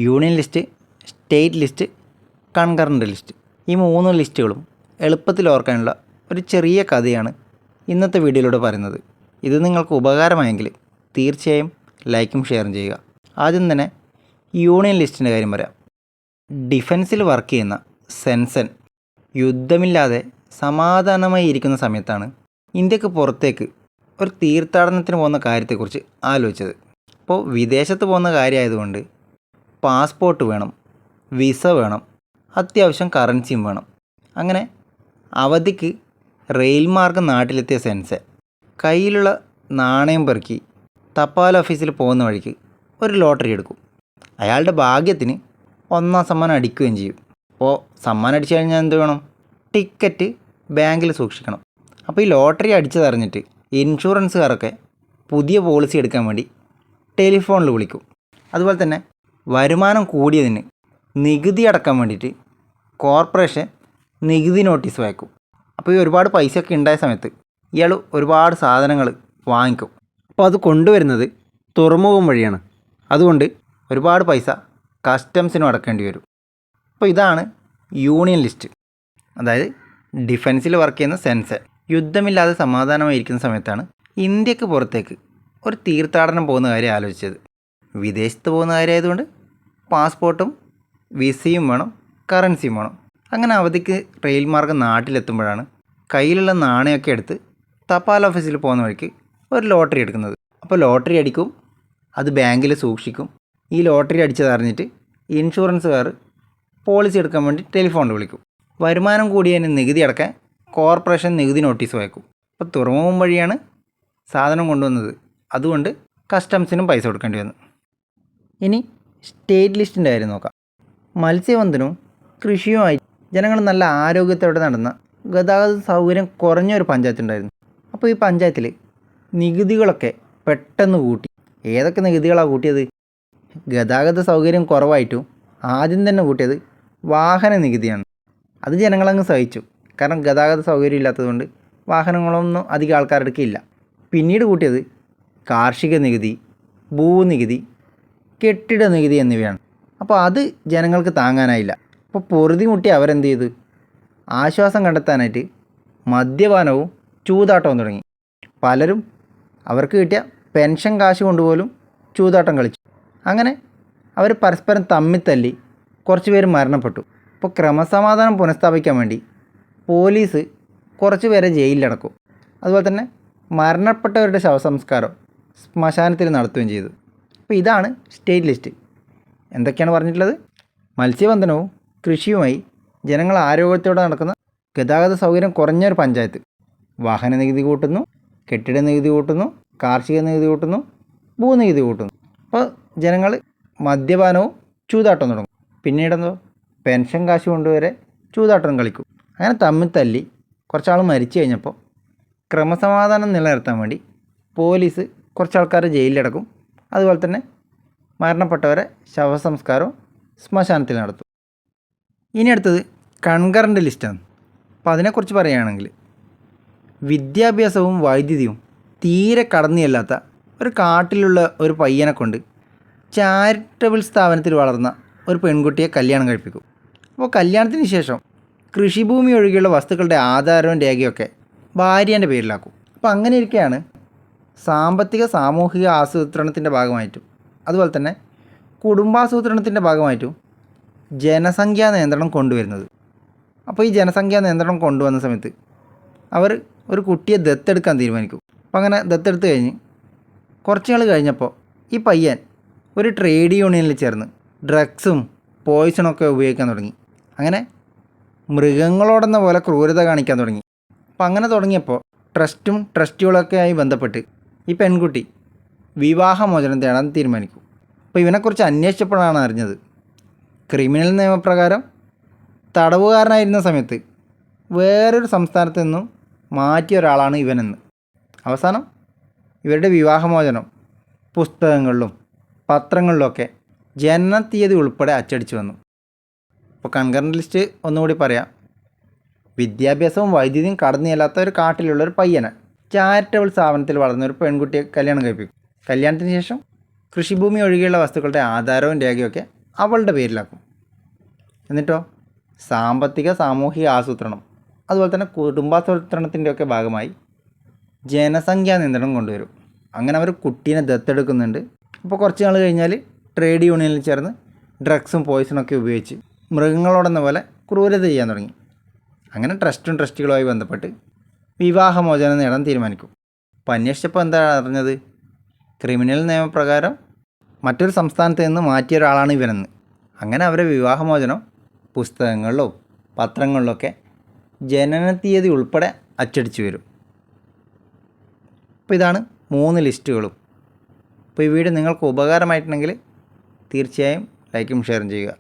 Union list, state list, concurrent list. ഈ 3 ലിസ്റ്റുകളും എളുപ്പത്തിൽ ഓർക്കാനുള്ള ഒരു ചെറിയ കഥയാണ് ഇന്നത്തെ വീഡിയോയിലൂടെ പറയുന്നത്. ഇത് നിങ്ങൾക്ക് ഉപകാരമായെങ്കിൽ തീർച്ചയായും ലൈക്കും ഷെയറും ചെയ്യുക. ആദ്യം തന്നെ യൂണിയൻ ലിസ്റ്റിൻ്റെ കാര്യം പറയാം. ഡിഫൻസിൽ വർക്ക് ചെയ്യുന്ന സെൻസൻ യുദ്ധമില്ലാതെ സമാധാനമായി ഇരിക്കുന്ന സമയത്താണ് ഇന്ത്യക്ക് പുറത്തേക്ക് ഒരു തീർത്ഥാടനത്തിന് പോകുന്ന കാര്യത്തെക്കുറിച്ച് ആലോചിച്ചത്. അപ്പോൾ വിദേശത്ത് പോകുന്ന കാര്യമായതുകൊണ്ട് പാസ്പോർട്ട് വേണം, വിസ വേണം, അത്യാവശ്യം കറൻസിയും വേണം. അങ്ങനെ അവധിക്ക് റെയിൽ മാർഗം നാട്ടിലെത്തിയ സെൻസൻ കയ്യിലുള്ള നാണയം പെറുക്കി തപാൽ ഓഫീസിൽ പോകുന്ന വഴിക്ക് ഒരു ലോട്ടറി എടുക്കും. അയാളുടെ ഭാഗ്യത്തിന് 1ാം സമ്മാനം അടിക്കുകയും ചെയ്യും. അപ്പോൾ സമ്മാനം അടിച്ചു കഴിഞ്ഞാൽ എന്ത് വേണം? ടിക്കറ്റ് ബാങ്കിൽ സൂക്ഷിക്കണം. അപ്പോൾ ഈ ലോട്ടറി അടിച്ചതറിഞ്ഞിട്ട് ഇൻഷുറൻസുകാരൊക്കെ പുതിയ പോളിസി എടുക്കാൻ വേണ്ടി ടെലിഫോണിൽ വിളിക്കും. അതുപോലെ തന്നെ വരുമാനം കൂടിയതിന് നികുതി അടക്കാൻ വേണ്ടിയിട്ട് കോർപ്പറേഷൻ നികുതി നോട്ടീസ് വായിക്കും. അപ്പോൾ ഈ ഒരുപാട് പൈസയൊക്കെ ഉണ്ടായ സമയത്ത് ഇയാൾ ഒരുപാട് സാധനങ്ങൾ വാങ്ങിക്കും. അപ്പോൾ അത് കൊണ്ടുവരുന്നത് തുറമുഖം വഴിയാണ്. അതുകൊണ്ട് ഒരുപാട് പൈസ കസ്റ്റംസിനും അടക്കേണ്ടി വരും. അപ്പോൾ ഇതാണ് യൂണിയൻ ലിസ്റ്റ്. അതായത് ഡിഫൻസിൽ വർക്ക് ചെയ്യുന്ന സെൻസൻ യുദ്ധമില്ലാതെ സമാധാനമായിരിക്കുന്ന സമയത്താണ് ഇന്ത്യക്ക് പുറത്തേക്ക് ഒരു തീർത്ഥാടനം പോകുന്ന കാര്യം ആലോചിച്ചത്. വിദേശത്ത് പോകുന്ന കാര്യമായതുകൊണ്ട് പാസ്പോർട്ടും വിസയും വേണം, കറൻസിയും വേണം. അങ്ങനെ അവധിക്ക് റെയിൽ മാർഗം നാട്ടിലെത്തുമ്പോഴാണ് കയ്യിലുള്ള നാണയമൊക്കെ എടുത്ത് തപാൽ ഓഫീസിൽ പോകുന്ന വഴിക്ക് ഒരു ലോട്ടറി എടുക്കുന്നത്. അപ്പോൾ ലോട്ടറി അടിക്കും, അത് ബാങ്കിൽ സൂക്ഷിക്കും. ഈ ലോട്ടറി അടിച്ചതറിഞ്ഞിട്ട് ഇൻഷുറൻസുകാർ പോളിസി എടുക്കാൻ വേണ്ടി ടെലിഫോണിൽ വിളിക്കും. വരുമാനം കൂടിയതിന് നികുതി അടക്കാൻ കോർപ്പറേഷൻ നികുതി നോട്ടീസ് വായിക്കും. അപ്പോൾ തുറമുഖം വഴിയാണ് സാധനം കൊണ്ടുവന്നത്, അതുകൊണ്ട് കസ്റ്റംസിനും പൈസ കൊടുക്കേണ്ടി വന്നു. ഇനി സ്റ്റേറ്റ് ലിസ്റ്റിൻ്റെ കാര്യം നോക്കാം. മത്സ്യബന്ധനവും കൃഷിയുമായി ജനങ്ങൾ നല്ല ആരോഗ്യത്തോടെ നടന്ന ഗതാഗത സൗകര്യം കുറഞ്ഞൊരു പഞ്ചായത്തുണ്ടായിരുന്നു. അപ്പോൾ ഈ പഞ്ചായത്തിൽ നികുതികളൊക്കെ പെട്ടെന്ന് കൂട്ടി. ഏതൊക്കെ നികുതികളാണ് കൂട്ടിയത്? ഗതാഗത സൗകര്യം കുറവായിട്ടും ആദ്യം തന്നെ കൂട്ടിയത് വാഹന നികുതിയാണ്. അത് ജനങ്ങളങ്ങ് സഹിച്ചു. കാരണം ഗതാഗത സൗകര്യം ഇല്ലാത്തതുകൊണ്ട് വാഹനങ്ങളൊന്നും അധികം ആൾക്കാരുടെ ഇല്ല. പിന്നീട് കൂട്ടിയത് കാർഷിക നികുതി, ഭൂനികുതി, കെട്ടിട നികുതി എന്നിവയാണ്. അപ്പോൾ അത് ജനങ്ങൾക്ക് താങ്ങാനായില്ല. അപ്പോൾ പൊറുതി മുട്ടി അവരെന്ത് ചെയ്തു? ആശ്വാസം കണ്ടെത്താനായിട്ട് മദ്യപാനവും ചൂതാട്ടവും തുടങ്ങി. പലരും അവർക്ക് കിട്ടിയ പെൻഷൻ കാശ് കൊണ്ടുപോലും ചൂതാട്ടം കളിച്ചു. അങ്ങനെ അവർ പരസ്പരം തമ്മിത്തല്ലി കുറച്ച് പേര് മരണപ്പെട്ടു. അപ്പോൾ ക്രമസമാധാനം പുനഃസ്ഥാപിക്കാൻ വേണ്ടി പോലീസ് കുറച്ച് പേരെ ജയിലിലടക്കും. അതുപോലെ തന്നെ മരണപ്പെട്ടവരുടെ ശവസംസ്കാരം ശ്മശാനത്തിൽ നടത്തുകയും ചെയ്തു. അപ്പോൾ ഇതാണ് സ്റ്റേറ്റ് ലിസ്റ്റ്. എന്തൊക്കെയാണ് പറഞ്ഞിട്ടുള്ളത്? മത്സ്യബന്ധനവും കൃഷിയുമായി ജനങ്ങൾ ആരോഗ്യത്തോടെ നടക്കുന്ന ഗതാഗത സൗകര്യം കുറഞ്ഞൊരു പഞ്ചായത്ത്. വാഹന നികുതി കൂട്ടുന്നു, കെട്ടിട നികുതി കൂട്ടുന്നു, കാർഷിക നികുതി കൂട്ടുന്നു, ഭൂനികുതി കൂട്ടുന്നു. അപ്പോൾ ജനങ്ങൾ മദ്യപാനവും ചൂതാട്ടവും തുടങ്ങും. പിന്നീടെന്തോ പെൻഷൻ കാശ് കൊണ്ടുവരെ ചൂതാട്ടം കളിക്കും. അങ്ങനെ തമ്മിൽ തല്ലി കുറച്ചാൾ മരിച്ചു കഴിഞ്ഞപ്പോൾ ക്രമസമാധാനം നിലനിർത്താൻ വേണ്ടി പോലീസ് കുറച്ചാൾക്കാരെ ജയിലിലടക്കും. അതുപോലെ തന്നെ മരണപ്പെട്ടവരെ ശവസംസ്കാരവും ശ്മശാനത്തിൽ നടത്തും. ഇനി അടുത്തത് കൺകറൻറ്റ് ലിസ്റ്റാണ്. അപ്പോൾ അതിനെക്കുറിച്ച് പറയുകയാണെങ്കിൽ വിദ്യാഭ്യാസവും വൈദ്യുതിയും തീരെ കടന്നിയല്ലാത്ത ഒരു കാട്ടിലുള്ള ഒരു പയ്യനെ കൊണ്ട് ചാരിറ്റബിൾ സ്ഥാപനത്തിൽ വളർന്ന ഒരു പെൺകുട്ടിയെ കല്യാണം കഴിപ്പിക്കും. അപ്പോൾ കല്യാണത്തിന് ശേഷം കൃഷിഭൂമി ഒഴികെയുള്ള വസ്തുക്കളുടെ ആധാരവും രേഖയൊക്കെ ഭാര്യേൻ്റെ പേരിലാക്കും. അപ്പോൾ അങ്ങനെ ഇരിക്കെയാണ് സാമ്പത്തിക സാമൂഹിക ആസൂത്രണത്തിൻ്റെ ഭാഗമായിട്ടും അതുപോലെ തന്നെ കുടുംബാസൂത്രണത്തിൻ്റെ ഭാഗമായിട്ടും ജനസംഖ്യാ നിയന്ത്രണം കൊണ്ടുവരുന്നത്. അപ്പോൾ ഈ ജനസംഖ്യാ നിയന്ത്രണം കൊണ്ടുവന്ന സമയത്ത് അവർ ഒരു കുട്ടിയെ ദത്തെടുക്കാൻ തീരുമാനിക്കും. അപ്പോൾ അങ്ങനെ ദത്തെടുത്ത് കഴിഞ്ഞ് കുറച്ച് നാൾ കഴിഞ്ഞപ്പോൾ ഈ പയ്യൻ ഒരു ട്രേഡ് യൂണിയനിൽ ചേർന്ന് ഡ്രഗ്സും പോയിസണൊക്കെ ഉപയോഗിക്കാൻ തുടങ്ങി. അങ്ങനെ മൃഗങ്ങളോടെന്ന പോലെ ക്രൂരത കാണിക്കാൻ തുടങ്ങി. അപ്പോൾ അങ്ങനെ തുടങ്ങിയപ്പോൾ ട്രസ്റ്റും ട്രസ്റ്റികളൊക്കെ ആയി ബന്ധപ്പെട്ട് ഈ പെൺകുട്ടി വിവാഹമോചനം തേടാൻ തീരുമാനിക്കും. അപ്പോൾ ഇവനെക്കുറിച്ച് അന്വേഷിച്ചപ്പോഴാണ് അറിഞ്ഞത് ക്രിമിനൽ നിയമപ്രകാരം തടവുകാരനായിരുന്ന സമയത്ത് വേറൊരു സംസ്ഥാനത്ത് നിന്നും മാറ്റിയ ഒരാളാണ് ഇവനെന്ന്. അവസാനം ഇവരുടെ വിവാഹമോചനം പുസ്തകങ്ങളിലും പത്രങ്ങളിലൊക്കെ ജനനത്തീയതി ഉൾപ്പെടെ അച്ചടിച്ചു വന്നു. അപ്പോൾ കൺകറൻറ്റ് ലിസ്റ്റ് ഒന്നുകൂടി പറയാം. വിദ്യാഭ്യാസവും വൈദ്യുതിയും കടന്നു ചെല്ലാത്ത ഒരു കാട്ടിലുള്ളൊരു പയ്യനെ ചാരിറ്റബിൾ സ്ഥാപനത്തിൽ വളർന്ന ഒരു പെൺകുട്ടിയെ കല്യാണം കഴിപ്പിക്കും. കല്യാണത്തിന് ശേഷം കൃഷിഭൂമി ഒഴികെയുള്ള വസ്തുക്കളുടെ ആധാരവും രേഖയൊക്കെ അവളുടെ പേരിലാക്കും. എന്നിട്ടോ സാമ്പത്തിക സാമൂഹിക ആസൂത്രണം അതുപോലെ തന്നെ കുടുംബാസൂത്രണത്തിൻ്റെയൊക്കെ ഭാഗമായി ജനസംഖ്യാ നിയന്ത്രണം കൊണ്ടുവരും. അങ്ങനെ അവർ കുട്ടീനെ ദത്തെടുക്കുന്നുണ്ട്. അപ്പോൾ കുറച്ച് നാൾ കഴിഞ്ഞാൽ ട്രേഡ് യൂണിയനിൽ ചേർന്ന് ഡ്രഗ്സും പോയിസണൊക്കെ ഉപയോഗിച്ച് മൃഗങ്ങളോടെന്ന പോലെ ക്രൂരത ചെയ്യാൻ തുടങ്ങി. അങ്ങനെ ട്രസ്റ്റുകളുമായി ബന്ധപ്പെട്ട് വിവാഹമോചനം നേടാൻ തീരുമാനിക്കും. അപ്പോൾ അന്വേഷിച്ചപ്പോൾ എന്താ അറിഞ്ഞത്, ക്രിമിനൽ നിയമപ്രകാരം മറ്റൊരു സംസ്ഥാനത്ത് നിന്ന് മാറ്റിയ ഒരാളാണ് ഇവനെന്ന്. അങ്ങനെ അവരെ വിവാഹമോചനം പുസ്തകങ്ങളിലോ പത്രങ്ങളിലൊക്കെ ജനനത്തീയതി ഉൾപ്പെടെ അച്ചടിച്ചു വരും. അപ്പോൾ ഇതാണ് 3 ലിസ്റ്റുകളും. അപ്പോൾ ഈ വീഡിയോ നിങ്ങൾക്ക് ഉപകാരമായിട്ടുണ്ടെങ്കിൽ തീർച്ചയായും ലൈക്കും ഷെയറും ചെയ്യുക.